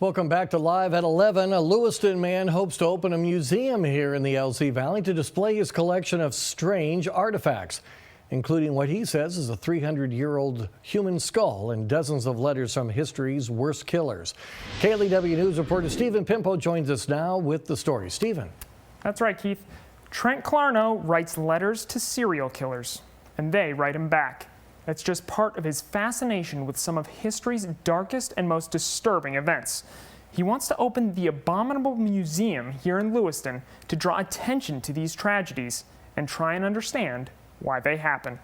Welcome back to Live at 11. A Lewiston man hopes to open a museum here in the LZ Valley to display his collection of strange artifacts, including what he says is a 300-year-old human skull and dozens of letters from history's worst killers. KLEW News reporter Stephen Pimpo joins us now with the story. Stephen. That's right, Keith. Trent Clarno writes letters to serial killers, and they write him back. That's just part of his fascination with some of history's darkest and most disturbing events. He wants to open the Abominable Museum here in Lewiston to draw attention to these tragedies and try and understand why they happen.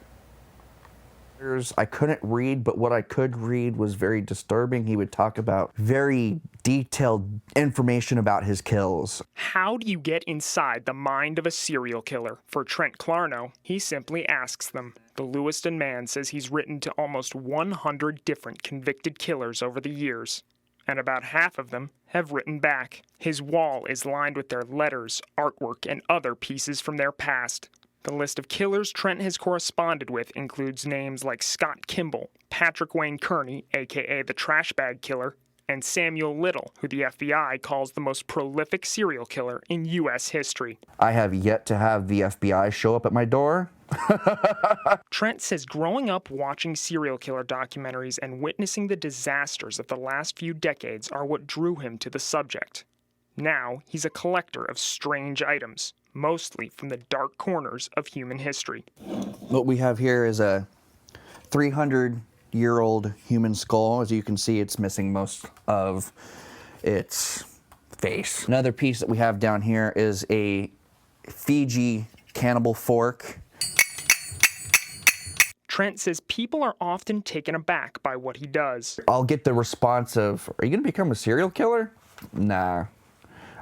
I couldn't read, but what I could read was very disturbing. He would talk about very detailed information about his kills. How do you get inside the mind of a serial killer? For Trent Clarno, he simply asks them. The Lewiston man says he's written to almost 100 different convicted killers over the years, and about half of them have written back. His wall is lined with their letters, artwork, and other pieces from their past. The list of killers Trent has corresponded with includes names like Scott Kimball, Patrick Wayne Kearney, a.k.a. the Trash Bag Killer, and Samuel Little, who the FBI calls the most prolific serial killer in U.S. history. I have yet to have the FBI show up at my door. Trent says growing up watching serial killer documentaries and witnessing the disasters of the last few decades are what drew him to the subject. Now, he's a collector of strange items, mostly from the dark corners of human history. What we have here is a 300-year-old human skull. As you can see, it's missing most of its face. Another piece that we have down here is a Fiji cannibal fork. Trent says people are often taken aback by what he does. I'll get the response of, "Are you going to become a serial killer?" Nah.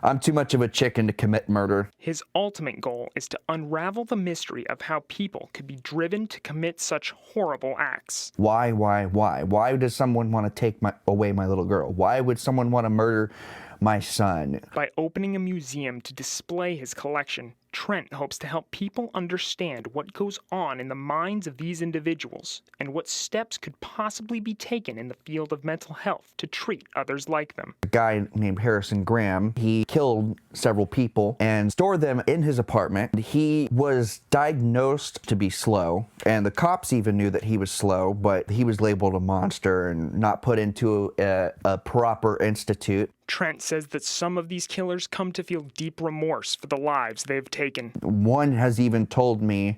I'm too much of a chicken to commit murder. His ultimate goal is to unravel the mystery of how people could be driven to commit such horrible acts. Why? Why does someone want to take away my little girl? Why would someone want to murder my son? By opening a museum to display his collection, Trent hopes to help people understand what goes on in the minds of these individuals and what steps could possibly be taken in the field of mental health to treat others like them. A guy named Harrison Graham, he killed several people and stored them in his apartment. He was diagnosed to be slow, and the cops even knew that he was slow, but he was labeled a monster and not put into a proper institute. Trent says that some of these killers come to feel deep remorse for the lives they've taken. One has even told me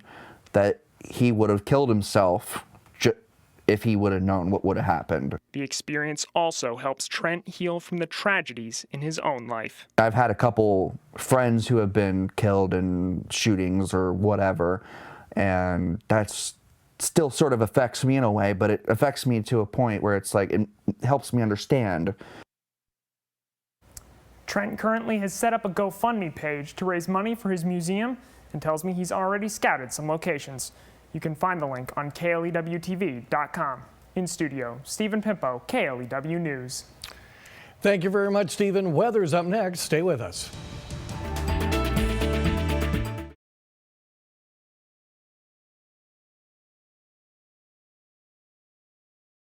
that he would have killed himself if he would have known what would have happened. The experience also helps Trent heal from the tragedies in his own life. I've had a couple friends who have been killed in shootings or whatever, and that's still sort of affects me in a way, but it affects me to a point where it's like it helps me understand. Trent currently has set up a GoFundMe page to raise money for his museum and tells me he's already scouted some locations. You can find the link on KLEWTV.com. In studio, Stephen Pimpo, KLEW News. Thank you very much, Stephen. Weather's up next. Stay with us.